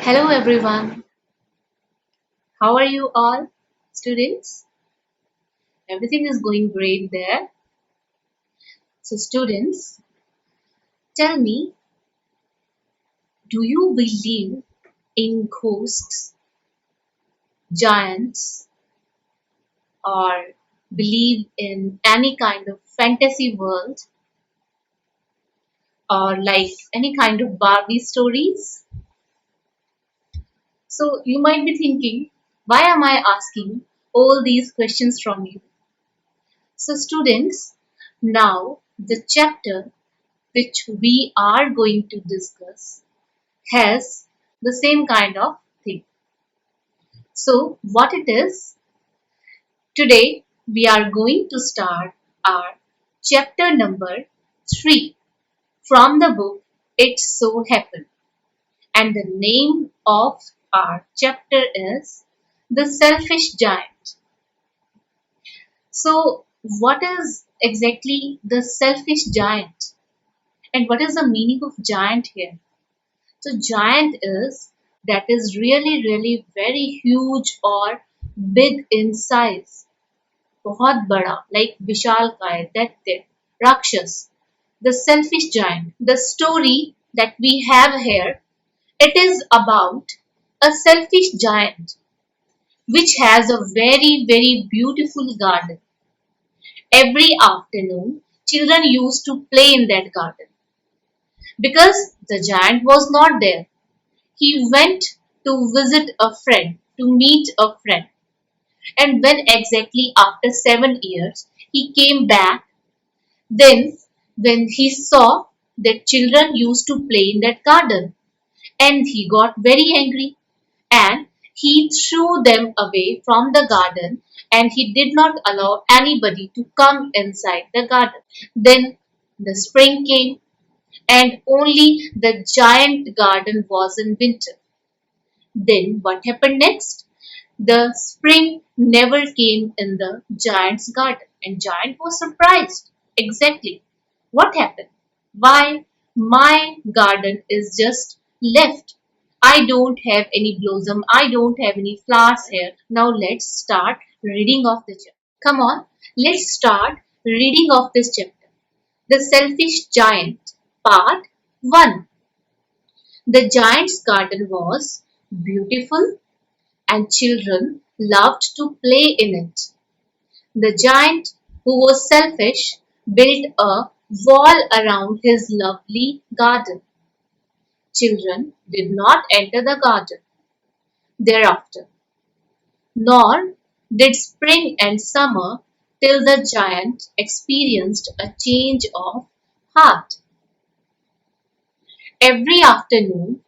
Hello everyone. How are you all, students? Everything is going great there. So students, tell me, do you believe in ghosts, giants, or believe in any kind of fantasy world or like any kind of Barbie stories? So you might be thinking, why am I asking all these questions from you? So students, now the chapter which we are going to discuss has the same kind of thing. So, what it is? Today we are going to start our chapter number 3 from the book It So Happened. And the name of our chapter is The Selfish Giant. So, what is exactly the selfish giant? And what is the meaning of giant here? So giant is really very huge or big in size. बहुत बड़ा like विशालकाय दैत्य राक्षस. The selfish giant. The story that we have here, it is about a selfish giant which has a very beautiful garden. Every afternoon, children used to play in that garden because the giant was not there. He went to visit a friend, to meet a friend. And when exactly after 7 years he came back, then when he saw that children used to play in that garden, and he got very angry and he threw them away from the garden and he did not allow anybody to come inside the garden. Then the spring came and only the giant garden was in winter. Then what happened next? The spring never came in the giant's garden, and giant was surprised. Exactly. What happened? Why my garden is just left? I don't have any blossom. I don't have any flowers here. Now let's start reading of the chapter. Come on, let's start reading of this chapter. The Selfish Giant, Part 1. The giant's garden was beautiful and children loved to play in it. The giant, who was selfish, built a wall around his lovely garden. Children did not enter the garden thereafter, nor did spring and summer till the giant experienced a change of heart. Every afternoon,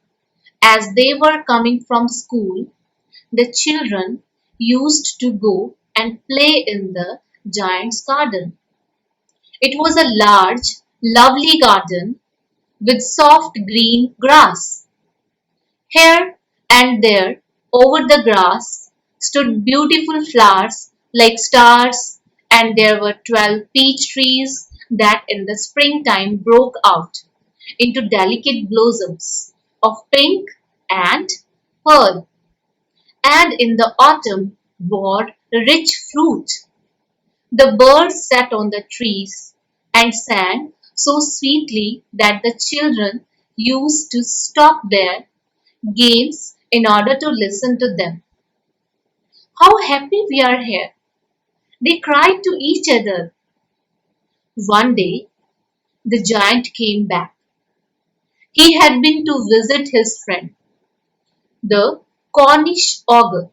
as they were coming from school, the children used to go and play in the giant's garden. It was a large, lovely garden with soft green grass. Here and there, over the grass, stood beautiful flowers like stars, and there were 12 peach trees that in the springtime broke out into delicate blossoms of pink and pearl, and in the autumn bore rich fruit. The birds sat on the trees and sang so sweetly that the children used to stop their games in order to listen to them. How happy we are here! They cried to each other. One day, the giant came back. He had been to visit his friend, the Cornish ogre,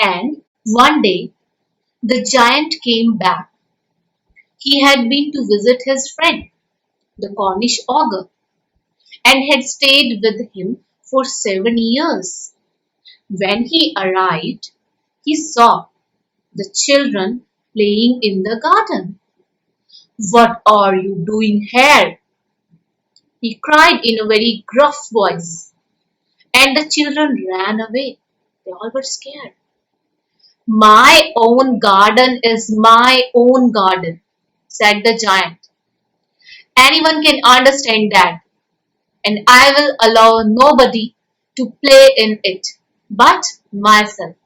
and one day the giant came back. He had been to visit his friend, the Cornish ogre, and had stayed with him for 7 years. When he arrived, he saw the children playing in the garden. What are you doing here? He cried in a very gruff voice, and the children ran away. They all were scared. My own garden is my own garden, said the giant. Anyone can understand that, and I will allow nobody to play in it, but myself.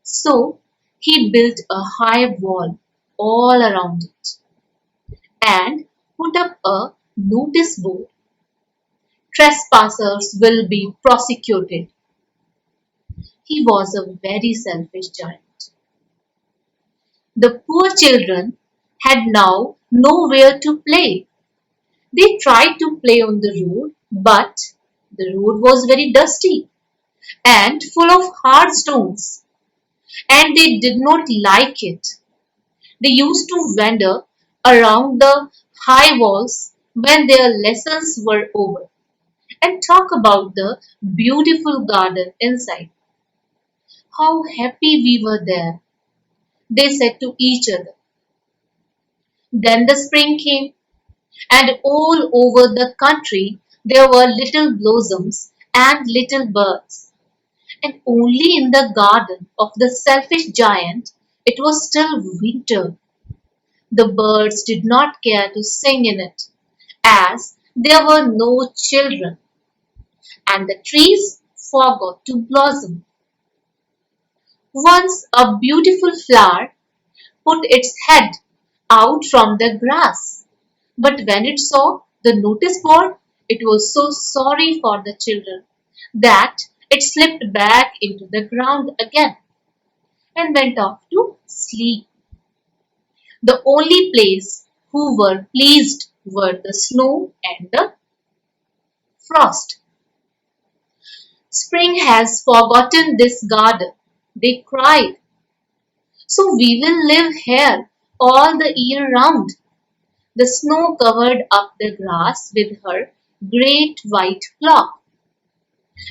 So he built a high wall all around it and put up a notice board. Trespassers will be prosecuted. He was a very selfish giant. The poor children had now nowhere to play. They tried to play on the road, but the road was very dusty and full of hard stones, and they did not like it. They used to wander around the high walls when their lessons were over and talk about the beautiful garden inside. How happy we were there, they said to each other. Then the spring came, and all over the country there were little blossoms and little birds. And only in the garden of the selfish giant it was still winter. The birds did not care to sing in it, as there were no children, and the trees forgot to blossom. Once a beautiful flower put its head out from the grass, but when it saw the notice board, it was so sorry for the children that it slipped back into the ground again and went off to sleep. The only place who were pleased were the snow and the frost. Spring has forgotten this garden, they cried. So we will live here all the year round. The snow covered up the grass with her great white cloak,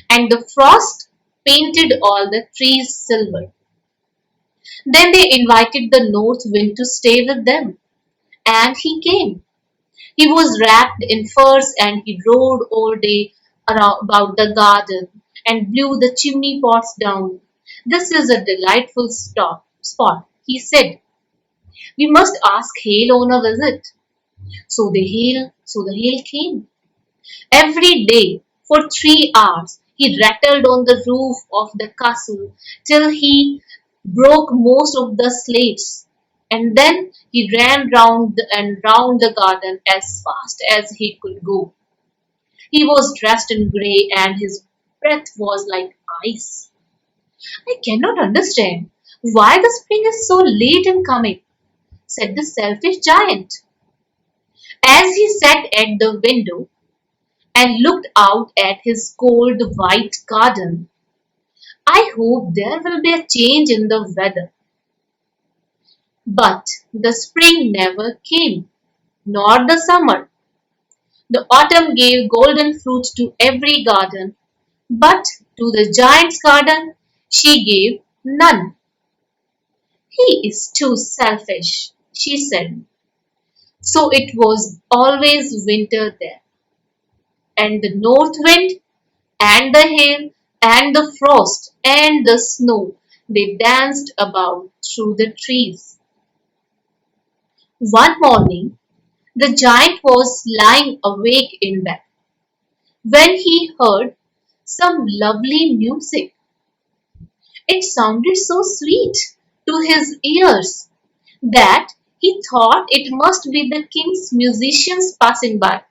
and the frost painted all the trees silver. Then they invited the north wind to stay with them, and he came. He was wrapped in furs and he rode all day around about the garden and blew the chimney pots down. This is a delightful spot, he said. We must ask Hail on a visit. So the hail came. Every day for 3 hours he rattled on the roof of the castle till he broke most of the slates, and then he ran round and round the garden as fast as he could go. He was dressed in grey and his breath was like ice. I cannot understand why the spring is so late in coming, said the selfish giant. As he sat at the window and looked out at his cold white garden, I hope there will be a change in the weather. But the spring never came, nor the summer. The autumn gave golden fruit to every garden, but to the giant's garden she gave none. He is too selfish, she said. So it was always winter there, and the north wind, and the hail, and the frost, and the snow, they danced about through the trees. One morning, the giant was lying awake in bed when he heard some lovely music. It sounded so sweet to his ears that he thought it must be the king's musicians passing by.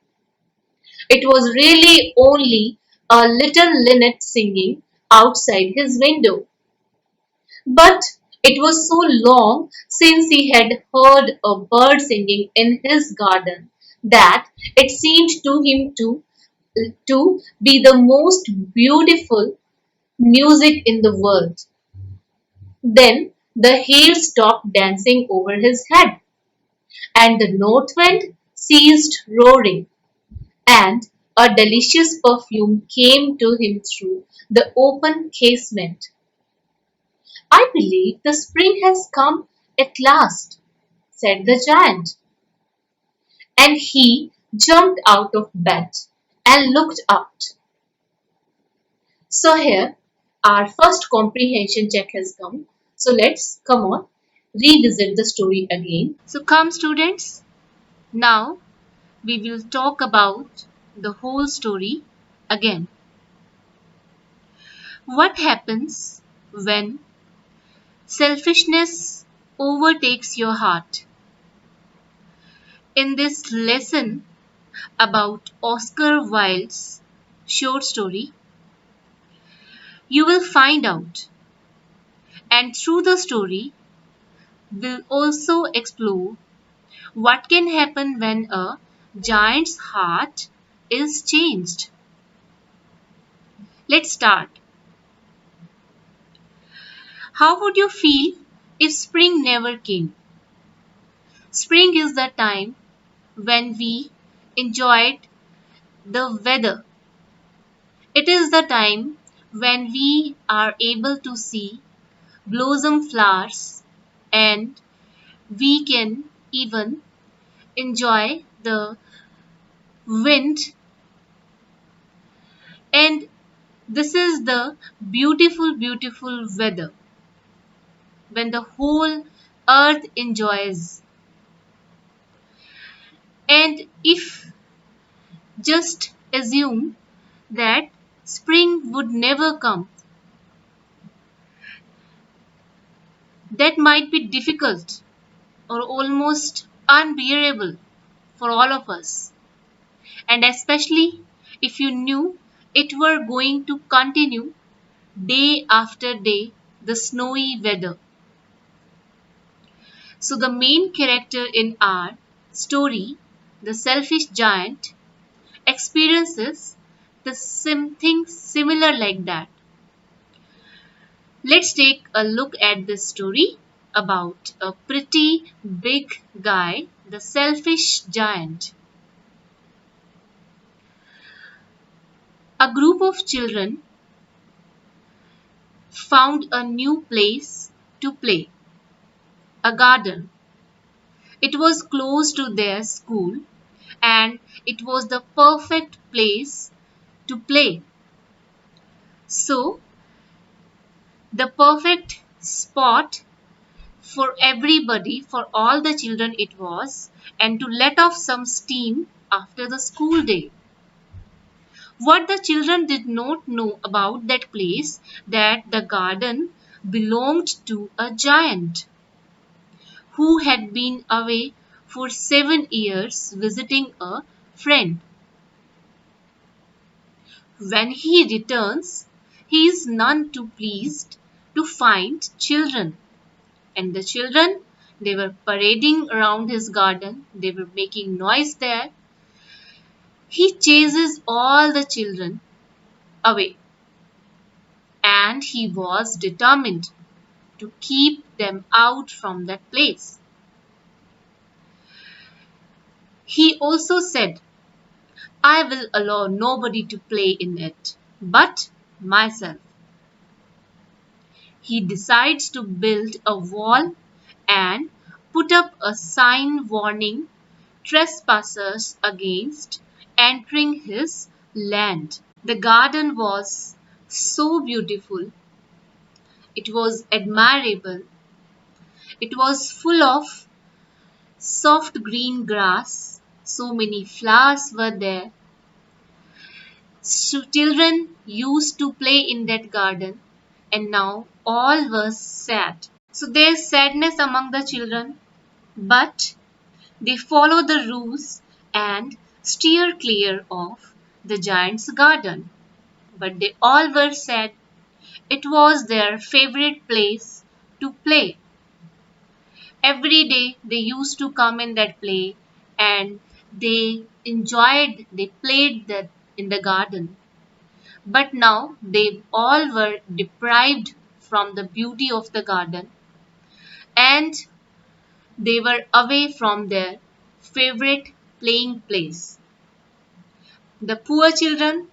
It was really only a little linnet singing outside his window. But it was so long since he had heard a bird singing in his garden that it seemed to him to be the most beautiful music in the world. Then the hail stopped dancing over his head, and the north wind ceased roaring, and a delicious perfume came to him through the open casement. I believe the spring has come at last, said the giant, and he jumped out of bed and looked out. So here our first comprehension check has come. So let's come on revisit the story again. So come students, now we will talk about the whole story again. What happens when selfishness overtakes your heart? In this lesson about Oscar Wilde's short story, you will find out, and through the story, we'll also explore what can happen when a giant's heart is changed. Let's start. How would you feel if spring never came? Spring is the time when we enjoyed the weather. It is the time when we are able to see blossom flowers and we can even enjoy the wind, and this is the beautiful weather when the whole earth enjoys. And if just assume that spring would never come, that might be difficult or almost unbearable for all of us. And especially if you knew it were going to continue day after day, the snowy weather. So, the main character in our story, the selfish giant, experiences the something similar like that. Let's take a look at this story about a pretty big guy, the selfish giant. A group of children found a new place to play, a garden. It was close to their school and it was the perfect place to play. So, the perfect spot for everybody, for all the children it was, and to let off some steam after the school day. What the children did not know about that place, that the garden belonged to a giant who had been away for 7 years visiting a friend. When he returns, he is none too pleased to find children. And the children, they were parading around his garden, they were making noise there. He chases all the children away, and he was determined to keep them out from that place. He also said, I will allow nobody to play in it but myself. He decides to build a wall and put up a sign warning trespassers against entering his land. The garden was so beautiful, it was admirable, it was full of soft green grass, so many flowers were there. So children used to play in that garden, and now all was sad. So there's sadness among the children, but they follow the rules and steer clear of the giant's garden. But they all were sad. It was their favorite place to play. Every day they used to come in that play and they played that in the garden. But now they all were deprived from the beauty of the garden and they were away from their favorite playing place. The poor children,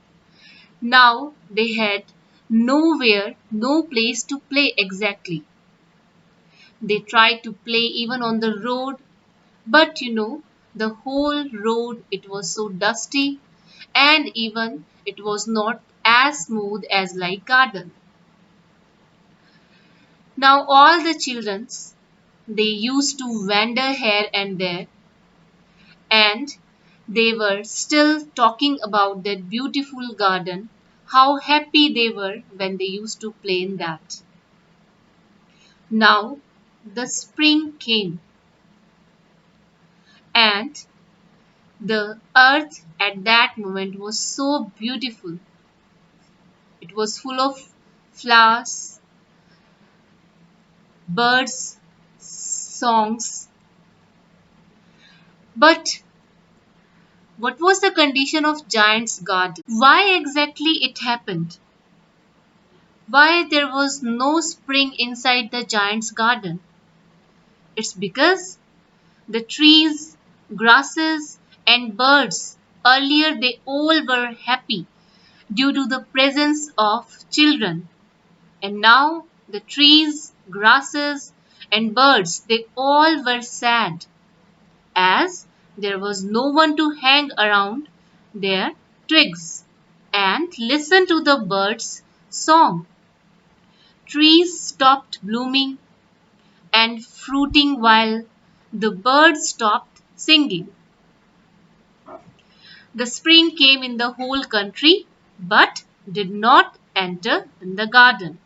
now they had nowhere, no place to play exactly. They tried to play even on the road, but the whole road, it was so dusty and even it was not as smooth as like garden. Now all the childrens, they used to wander here and there and they were still talking about that beautiful garden, how happy they were when they used to play in that. Now the spring came, and the earth at that moment was so beautiful. It was full of flowers, birds, songs. But what was the condition of Giant's garden? Why exactly it happened? Why there was no spring inside the giant's garden? It's because the trees, grasses, and birds earlier they all were happy due to the presence of children. And now the trees, grasses, and birds they all were sad as there was no one to hang around their twigs and listen to the birds' song. Trees stopped blooming and fruiting while the birds stopped singing. The spring came in the whole country but did not enter in the garden.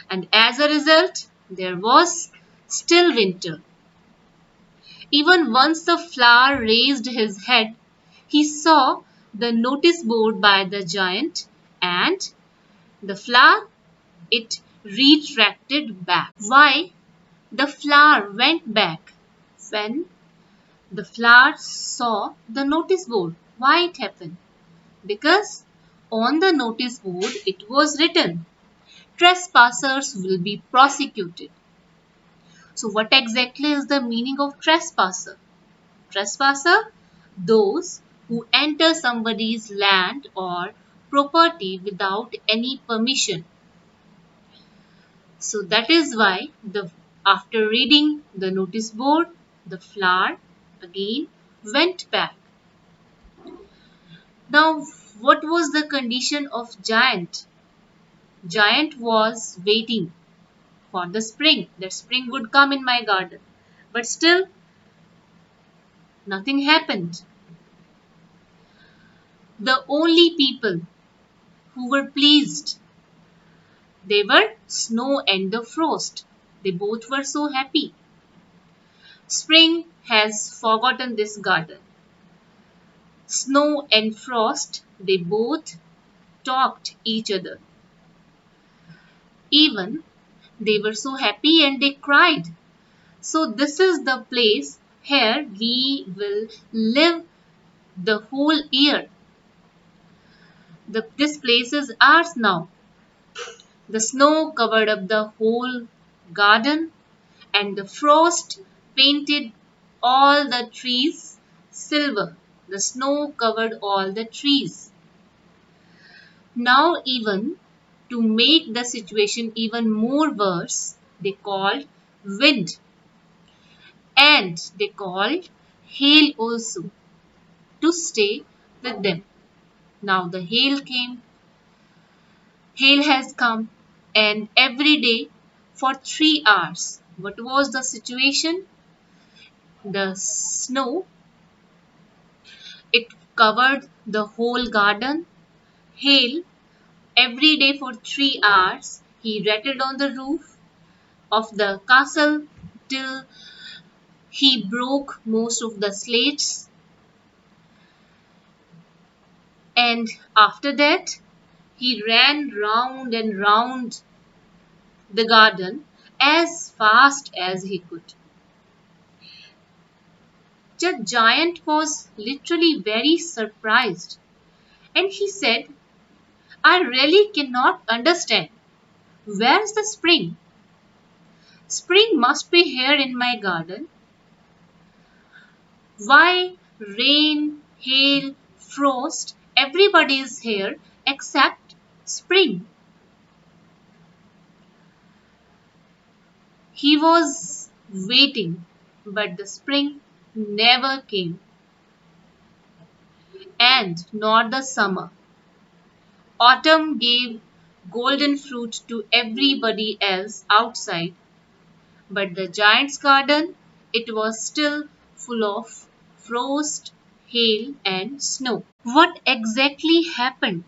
And as a result, there was still winter. Even once the flower raised his head, he saw the notice board by the giant, and the flower it retracted back. Why the flower went back when the flower saw the notice board? Why it happened? Because on the notice board it was written, trespassers will be prosecuted. So what exactly is the meaning of trespasser? Trespasser, those who enter somebody's land or property without any permission. So that is why after reading the notice board, the flower again went back. Now, what was the condition of Giant? Giant was waiting for the spring, that spring would come in my garden. But still, nothing happened. The only people who were pleased, they were Snow and the Frost. They both were so happy. Spring has forgotten this garden. Snow and Frost, they both talked each other. Even they were so happy and they cried. So this is the place here we will live the whole year. This place is ours now. The snow covered up the whole garden and the frost painted all the trees silver. The snow covered all the trees. Now even to make the situation even more worse, they called wind and they called hail also to stay with them. Now the hail has come, and every day for 3 hours. What was the situation? The snow, it covered the whole garden. Hail, every day for 3 hours, he rattled on the roof of the castle till he broke most of the slates. And after that, he ran round and round the garden as fast as he could. The giant was literally very surprised and he said, I really cannot understand. Where's the spring? Spring must be here in my garden. Why rain, hail, frost, everybody is here except spring. He was waiting, but the spring never came, and nor the summer. Autumn gave golden fruit to everybody else outside, but the giant's garden, it was still full of frost, hail and snow. What exactly happened?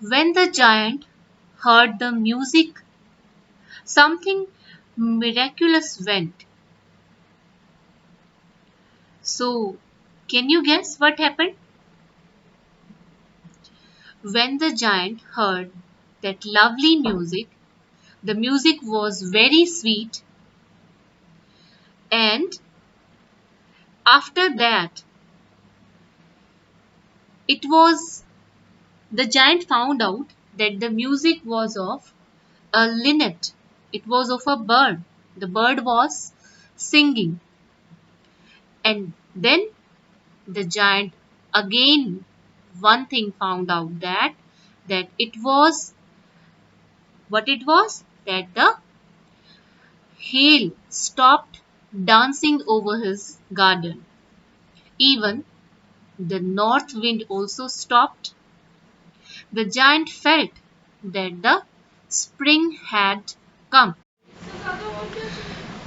When the giant heard the music, something miraculous went. So, can you guess what happened? When the giant heard that lovely music, the music was very sweet, and after that, it was the giant found out that the music was of a linnet. It was of a bird. The bird was singing. And then the giant again one thing found out that it was what it was that the hail stopped dancing over his garden. Even the north wind also stopped. The giant felt that the spring had come.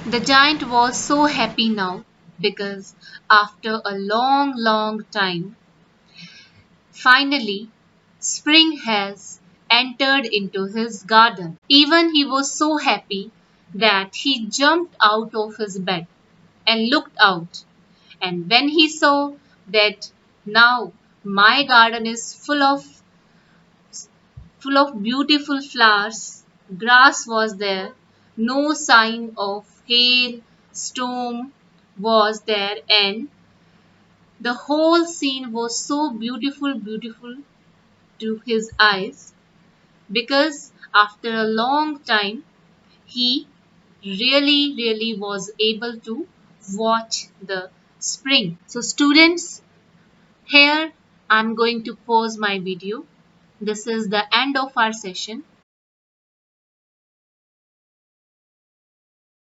The giant was so happy now because after a long time, finally, spring has entered into his garden. Even he was so happy that he jumped out of his bed and looked out. And when he saw that now my garden is full of beautiful flowers, grass was there, no sign of hail, storm was there, and the whole scene was so beautiful to his eyes because after a long time he really was able to watch the spring. So students, here I'm going to pause my video. This is the end of our session.